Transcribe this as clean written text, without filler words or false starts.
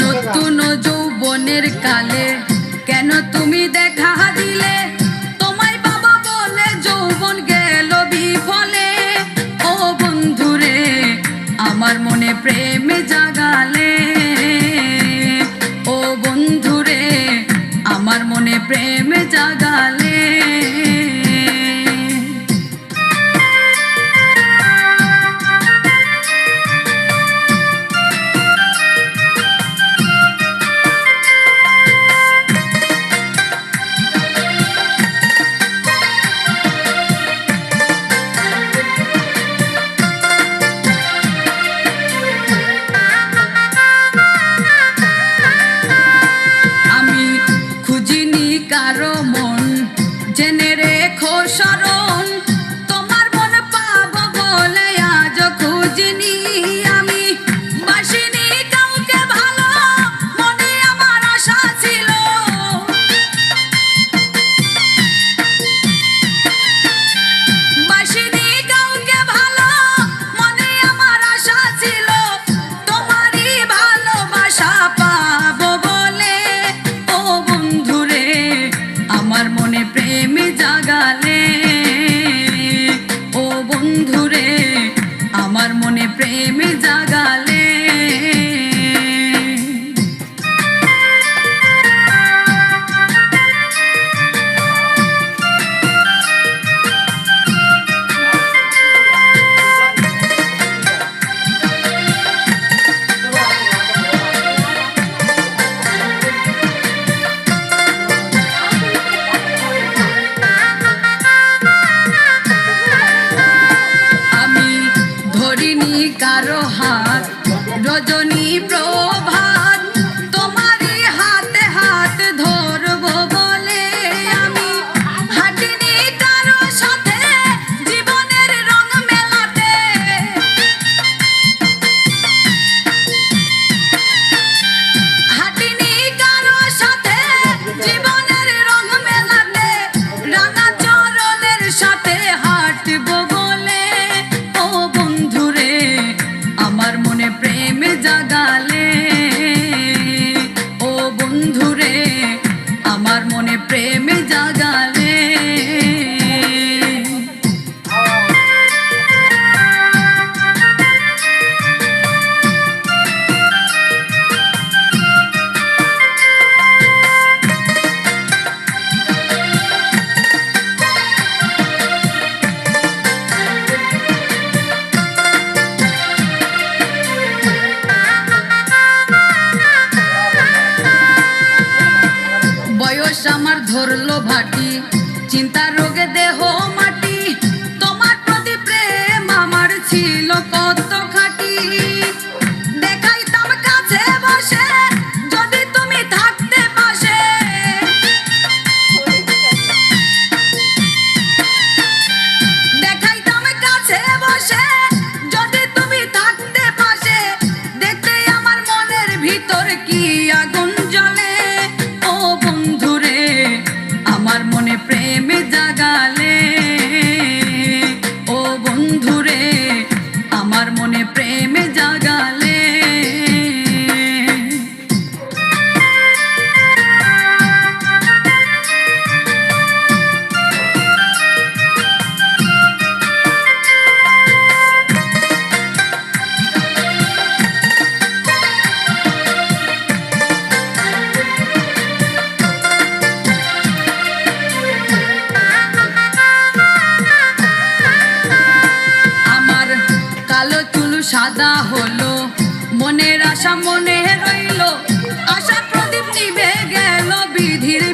নতুন যৌবনের কালে কেন তুমি দেখা দিলে, তোমায় বাবা বলে যৌবন গেল বিফলে। ও বন্ধুরে আমার মনে প্রেম জাগালে, ও বন্ধুরে আমার মনে প্রেম জাগালে। কারো মন জেনে রেখো শরণ, তোমার মন পাবো বলে আজ খুঁজিনি আমি। বাসিনি কাউকে ভালো, মনে আমার আশা ছিল। বাসিনি কাউকে ভালো, মনে আমার আশা ছিল। তোমারই ভালোবাসা পাবো বলে, ও বন্ধুরে আমার মনে প্রেম জাগালে, ও বন্ধুরে আমার মনে প্রেম জাগালে। কারো হাত রজনী প্রভাত, তোমারই হাতে হাত ধরবো বলে আমি। হাঁটিনি কারো সাথে জীবনের রং মেলাতে, হাঁটিনি কারো সাথে জীবনের রং মেলাতে। রাঙা চরণের সাথে হাঁটবো বলে, ও বন্ধুরে আমার মনে প্রেম জাগালে, ও বন্ধুরে আমার মনে প্রেম জাগালে। বয়স আমার ধরলো ভাটি, চিন্তা রোগে দেহ মাটি। তোমার প্রতি প্রেম আমার ছিল কত খাঁটি। দেখাইতাম কাছে বসে যদি তুমি থাকতে পাশে, দেখাইতাম কাছে বসে যদি তুমি থাকতে পাশে। দেখতে আমার মনের ভিতর কি আগুন জ্বলে, ও বন্ধুরে আমার মনে প্রেম জাগালে, ও বন্ধুরে আমার মনে প্রেম জাগালে। সাদা হলো মনের আশা মনে রইলো, আশা প্রদীপ নিভে গেল বিধির